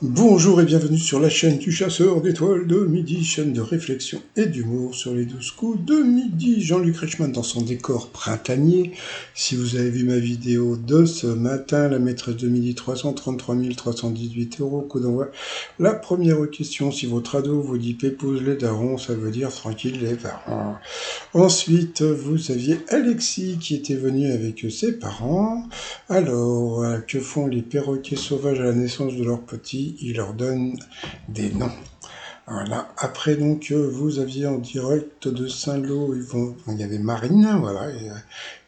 Bonjour et bienvenue sur la chaîne du chasseur d'étoiles de midi, chaîne de réflexion et d'humour sur les 12 coups de midi. Jean-Luc Reichmann dans son décor printanier. Si vous avez vu ma vidéo de ce matin, la maîtresse de midi, 333 318 €, coup d'envoi. La première question, si votre ado vous dit pépouze les darons, ça veut dire tranquille les parents. Ensuite, vous aviez Alexis qui était venu avec ses parents. Alors, que font les perroquets sauvages à la naissance de leurs petits? Ils leur donnent des noms. Voilà. Après, donc, vous aviez en direct de Saint-Lô, il y avait Marine, voilà,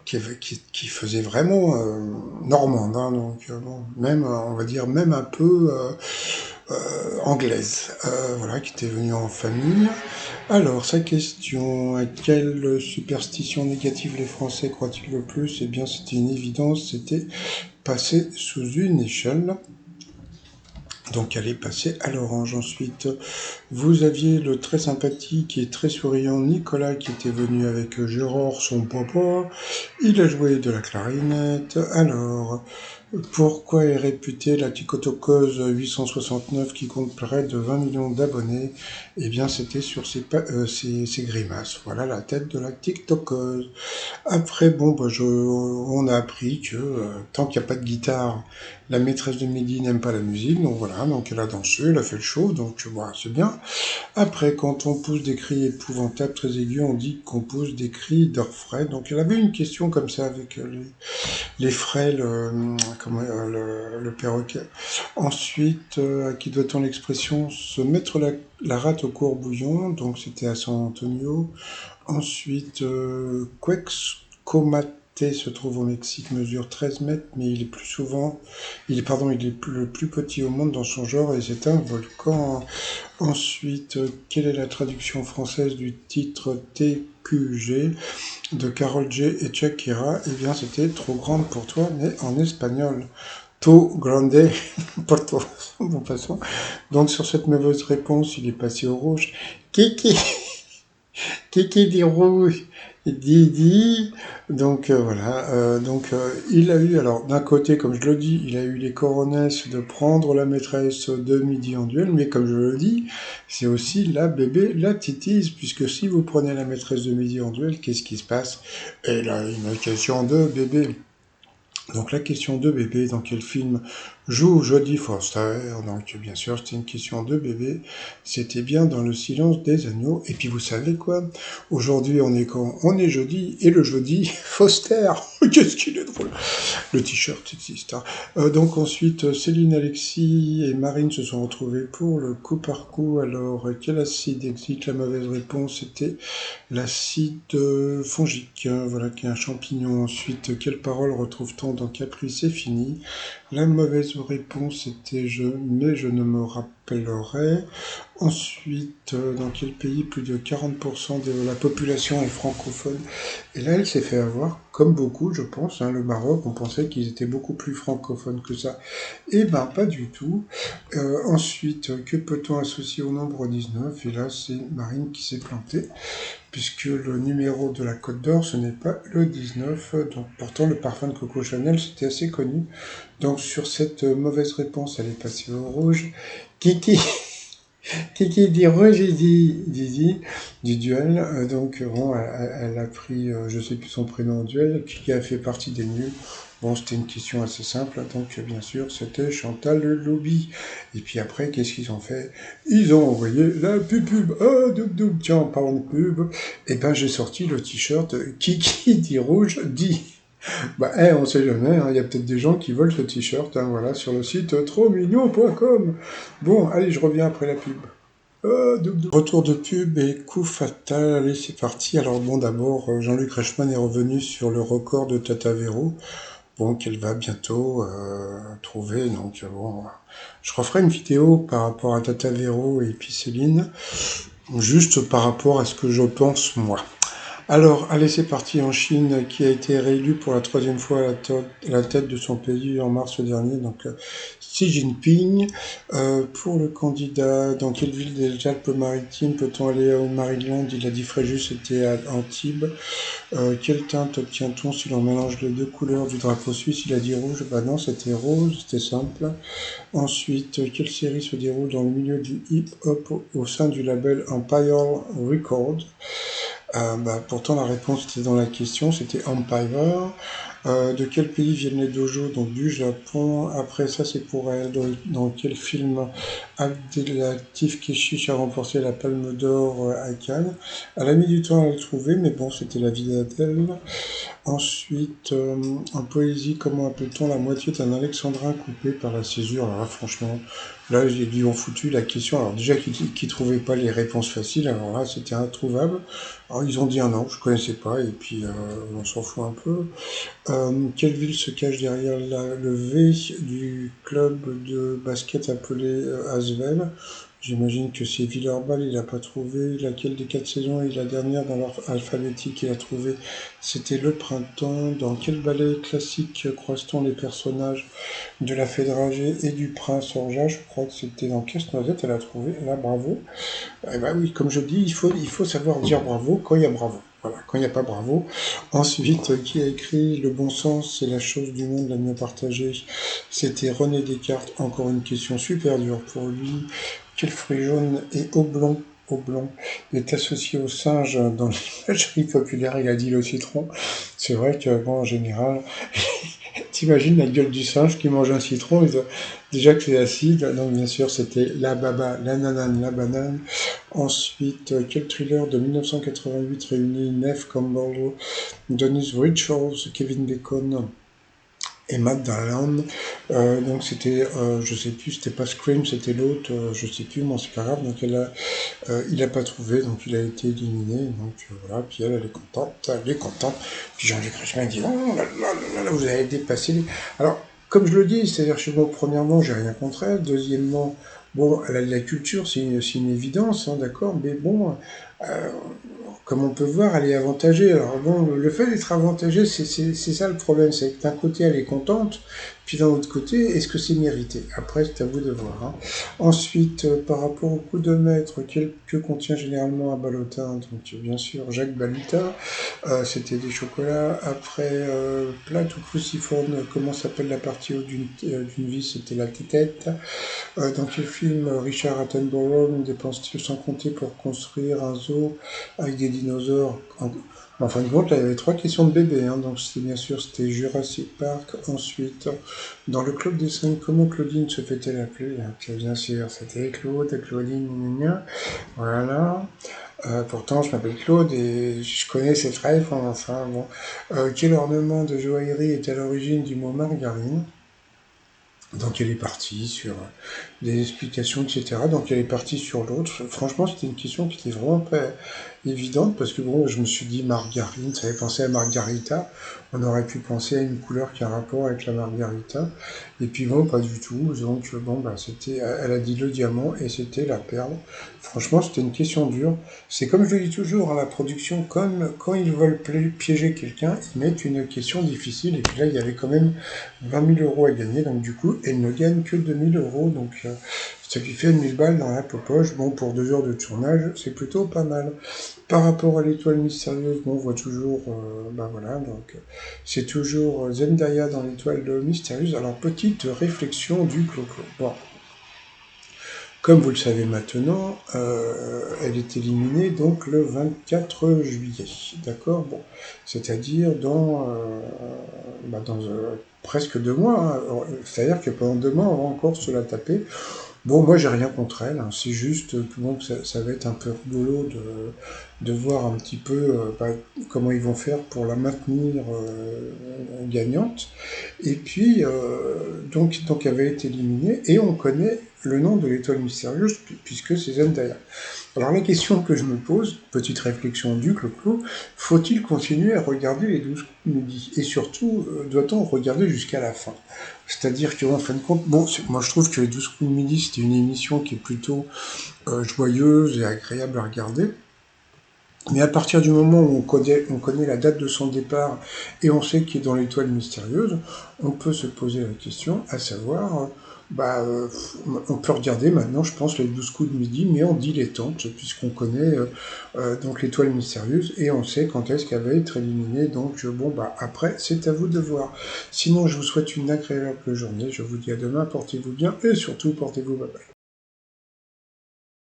qui faisait vraiment normande, hein, donc bon, même, on va dire, même un peu anglaise, voilà, qui était venue en famille. Alors, sa question, à quelle superstition négative les Français croient-ils le plus? Eh bien, c'était une évidence, c'était passer sous une échelle. Donc, elle est passée à l'orange. Ensuite, vous aviez le très sympathique et très souriant Nicolas qui était venu avec Gérard, son papa. Il a joué de la clarinette. Alors, pourquoi est réputée la TikTokeuse 869 qui compte près de 20 millions d'abonnés? Eh bien, c'était sur ses grimaces. Voilà la tête de la TikTokeuse. Après, bon, on a appris que tant qu'il n'y a pas de guitare, la maîtresse de midi n'aime pas la musique. Donc voilà, donc elle a dansé, elle a fait le show, donc voilà, c'est bien. Après, quand on pousse des cris épouvantables, très aigus, on dit qu'on pousse des cris d'orfraie. Donc elle avait une question comme ça avec les frêles, le perroquet. Ensuite, à qui doit-on l'expression se mettre la rate au courbouillon? Donc c'était à San Antonio. Ensuite, Cuexcomate se trouve au Mexique, mesure 13 mètres, mais il est le plus petit au monde dans son genre et c'est un volcan. Ensuite, quelle est la traduction française du titre TQG de Karol G et Shakira? Eh bien, c'était Trop grande pour toi, mais en espagnol. To grande pour toi. Bon, passons. Donc, sur cette mauvaise réponse, il est passé au rouge. Kiki! Kiki dit rouge, Didi. Donc voilà, il a eu, alors d'un côté, comme je le dis, il a eu les coronesses de prendre la maîtresse de midi en duel, mais comme je le dis, c'est aussi la bébé, la titise, puisque si vous prenez la maîtresse de midi en duel, qu'est-ce qui se passe? Elle a une question de bébé. Donc la question de bébé, dans quel film joue Jodie Foster? Donc bien sûr, c'était une question de bébé. C'était bien dans Le Silence des Agneaux. Et puis vous savez quoi? Aujourd'hui, on est quand? On est jeudi, et le jeudi, Foster. Qu'est-ce qu'il est drôle! Le t-shirt existe. Donc ensuite, Céline, Alexis et Marine se sont retrouvés pour le coup par coup. Alors, quel acide existe? La mauvaise réponse était l'acide fongique, hein, voilà, qui est un champignon. Ensuite, quelle parole retrouve-t-on dans Capri, c'est fini? La mauvaise réponse était je, mais je ne me rappellerai. Ensuite, dans quel pays plus de 40% de la population est francophone? Et là, elle s'est fait avoir, comme beaucoup, je pense, hein, le Maroc, on pensait qu'ils étaient beaucoup plus francophones que ça. Eh ben, pas du tout. Ensuite, que peut-on associer au nombre 19? Et là, c'est Marine qui s'est plantée, puisque le numéro de la Côte d'Or, ce n'est pas le 19. Donc, pourtant, le parfum de Coco Chanel, c'était assez connu. Donc, sur cette mauvaise réponse, elle est passée au rouge. Kiki Kiki dit rouge et dit Didi du duel. Donc, bon, elle a pris, je sais plus son prénom au duel, qui a fait partie des nuls. Bon, c'était une question assez simple, donc bien sûr, c'était Chantal Lobby. Et puis après, qu'est-ce qu'ils ont fait? Ils ont envoyé la pub. Ah, tiens, en parlant de pub, et ben j'ai sorti le t-shirt Kiki dit rouge, dit. Bah, on sait jamais, hein, il y a peut-être des gens qui veulent ce t-shirt, hein, voilà, sur le site trosmignon.com. Bon, allez, je reviens après la pub. Retour de pub et coup fatal, allez c'est parti. Alors bon d'abord Jean-Luc Reichmann est revenu sur le record de Tata Véro, bon qu'elle va bientôt trouver, donc bon je referai une vidéo par rapport à Tata Véro et puis Céline, juste par rapport à ce que je pense moi. Alors, allez, c'est parti en Chine, qui a été réélu pour la troisième fois à la tête de son pays en mars dernier, donc Xi Jinping. Pour le candidat, dans quelle ville des Alpes-Maritimes peut-on aller au Maryland? Il a dit Fréjus, c'était à Antibes. Quelle teinte obtient-on si l'on mélange les deux couleurs du drapeau suisse? Il a dit rouge. Bah non, c'était rose, c'était simple. Ensuite, quelle série se déroule dans le milieu du hip-hop au sein du label Empire Records? Pourtant, la réponse était dans la question, c'était Empire. De quel pays viennent les dojos? Donc du Japon. Après ça, c'est pour elle. Dans quel film Abdelatif Kechiche a remporté la Palme d'Or à Cannes? Elle a mis du temps à le trouver, mais bon, c'était la vie d'Adèle. Ensuite, en poésie, comment appelle-t-on la moitié d'un alexandrin coupé par la césure? Alors là, franchement, là, ils ont foutu la question. Alors déjà, qu'ils trouvaient pas les réponses faciles, alors là, c'était introuvable. Alors ils ont dit un non, je connaissais pas, et puis on s'en fout un peu. Quelle ville se cache derrière le V du club de basket appelé Asvel? J'imagine que c'est Villeurbanne, il n'a pas trouvé. Laquelle des 4 saisons est la dernière dans l'ordre alphabétique il a trouvé? C'était le printemps. Dans quel ballet classique croise-t-on les personnages de la Fée dragée et du prince Orgeat? Je crois que c'était dans Casse-Noisette, elle a trouvé. Là, bravo. Eh ben oui, comme je dis, il faut savoir dire bravo quand il y a bravo. Voilà, quand il n'y a pas bravo. Ensuite, qui a écrit Le bon sens, c'est la chose du monde la mieux partagée? C'était René Descartes. Encore une question super dure pour lui. Quel fruit jaune et oblong est associé au singe dans l'imagerie populaire? Il a dit le citron. C'est vrai que, bon, en général, t'imagines la gueule du singe qui mange un citron, déjà que c'est acide, donc bien sûr c'était la baba, la nanane, la banane. Ensuite, quel thriller de 1988 réunit Neve Campbell, Denise Richards, Kevin Bacon et Matt Damon? Donc c'était, je sais plus, c'était pas Scream, c'était l'autre, je sais plus, mais c'est pas grave. Donc il a pas trouvé, donc il a été éliminé. Donc voilà, puis elle est contente, elle est contente. Puis Jean-Luc Reichmann dit oh là là là là, vous avez dépassé les. Alors comme je le dis, c'est-à-dire chez moi, premièrement, j'ai rien contre elle. Deuxièmement, bon, elle a de la culture, c'est une évidence, hein, d'accord, mais bon, euh, comme on peut voir, elle est avantagée. Alors bon, le fait d'être avantagée, c'est ça le problème, c'est que d'un côté elle est contente, puis d'un autre côté, est-ce que c'est mérité? Après, c'est à vous de voir. Hein. Ensuite, par rapport au coup de maître, que contient généralement un ballotin? Donc bien sûr, Jacques Balutin, c'était des chocolats. Après, plate ou cruciforme, comment s'appelle la partie haute d'une vie? C'était la tête. Dans quel film Richard Attenborough dépense-t-il sans compter pour construire un zoo avec des dinosaures? En fin de compte, là, il y avait 3 questions de bébé, hein, donc c'était bien sûr c'était Jurassic Park. Ensuite, dans le club des 5, comment Claudine se fait-elle appeler? Bien sûr, c'était Claude, Claudine, gna gna. Voilà. Pourtant, je m'appelle Claude et je connais cette rêve, enfin bon. Quel ornement de joaillerie est à l'origine du mot margarine? Donc elle est partie sur des explications, etc. Donc elle est partie sur l'autre. Franchement, c'était une question qui était vraiment pas évidente parce que bon, je me suis dit margarine, ça avait pensé à margarita. On aurait pu penser à une couleur qui a un rapport avec la margarita. Et puis bon, pas du tout. Donc bon, c'était, elle a dit le diamant et c'était la perle. Franchement, c'était une question dure. C'est comme je le dis toujours, hein, la production, comme quand ils veulent piéger quelqu'un, ils mettent une question difficile. Et puis là, il y avait quand même 20 000 euros à gagner. Donc du coup, elle ne gagne que 2 000 euros. Donc ça lui fait 1000 balles dans la poche. Bon, pour 2 heures de tournage, c'est plutôt pas mal. Par rapport à l'étoile mystérieuse, bon, on voit toujours, voilà, donc c'est toujours Zendaya dans l'étoile mystérieuse. Alors, petite réflexion du clo-clo. Bon, comme vous le savez maintenant, elle est éliminée donc le 24 juillet, d'accord? Bon, c'est-à-dire dans presque 2 mois, hein. C'est-à-dire que pendant 2 mois, on va encore se la taper. Bon, moi, j'ai rien contre elle, hein. C'est juste que bon, ça va être un peu rigolo de voir un petit peu comment ils vont faire pour la maintenir gagnante. Et puis, donc elle va être éliminée, et on connaît le nom de l'étoile mystérieuse, puisque c'est Zendaya. Alors la question que je me pose, petite réflexion du clo-clo, faut-il continuer à regarder les 12 coups de midi? Et surtout, doit-on regarder jusqu'à la fin? C'est-à-dire qu'en fin de compte, bon, moi je trouve que les 12 coups de midi, c'était une émission qui est plutôt joyeuse et agréable à regarder. Mais à partir du moment où on connaît la date de son départ et on sait qu'il est dans l'étoile mystérieuse, on peut se poser la question, à savoir, on peut regarder maintenant, je pense, les 12 coups de midi, mais en dilettante, puisqu'on connaît donc l'étoile mystérieuse et on sait quand est-ce qu'elle va être éliminée. Donc, après, c'est à vous de voir. Sinon, je vous souhaite une agréable journée. Je vous dis à demain, portez-vous bien et surtout, portez-vous bye bye.